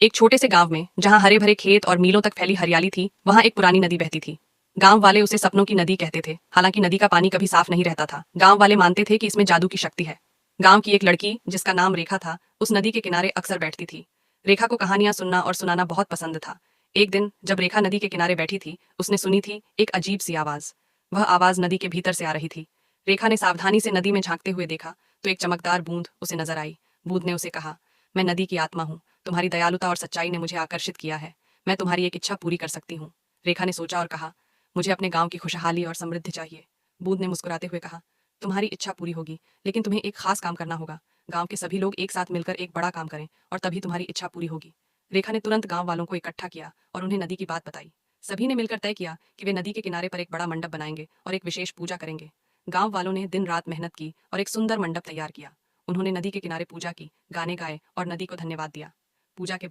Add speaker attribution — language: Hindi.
Speaker 1: एक छोटे से गांव में जहां हरे भरे खेत और मीलों तक फैली हरियाली थी, वहां एक पुरानी नदी बहती थी। गांव वाले उसे सपनों की नदी कहते थे। हालांकि नदी का पानी कभी साफ नहीं रहता था। गांव वाले मानते थे कि इसमें जादू की शक्ति है। गांव की एक लड़की जिसका नाम रेखा था, उस नदी के किनारे अक्सर बैठती थी। रेखा को कहानियां सुनना और सुनाना बहुत पसंद था। एक दिन जब रेखा नदी के किनारे बैठी थी, उसने सुनी थी एक अजीब सी आवाज। वह आवाज नदी के भीतर से आ रही थी। रेखा ने सावधानी से नदी में झांकते हुए देखा तो एक चमकदार बूंद उसे नजर आई। बूंद ने उसे कहा, मैं नदी की आत्मा हूँ। तुम्हारी दयालुता और सच्चाई ने मुझे आकर्षित किया है। मैं तुम्हारी एक इच्छा पूरी कर सकती हूँ। रेखा ने सोचा और कहा, मुझे अपने गांव की खुशहाली और समृद्धि चाहिए। बूंद ने मुस्कुराते हुए कहा, तुम्हारी इच्छा पूरी होगी, लेकिन तुम्हें एक खास काम करना होगा। गांव के सभी लोग एक साथ मिलकर एक बड़ा काम करें और तभी तुम्हारी इच्छा पूरी होगी। रेखा ने तुरंत गांव वालों को इकट्ठा किया और उन्हें नदी की बात बताई। सभी ने मिलकर तय किया कि वे नदी के किनारे पर एक बड़ा मंडप बनाएंगे और एक विशेष पूजा करेंगे। गांव वालों ने दिन रात मेहनत की और एक सुंदर मंडप तैयार किया। उन्होंने नदी के किनारे पूजा की, गाने गाए और नदी को धन्यवाद दिया। पूजा के बाद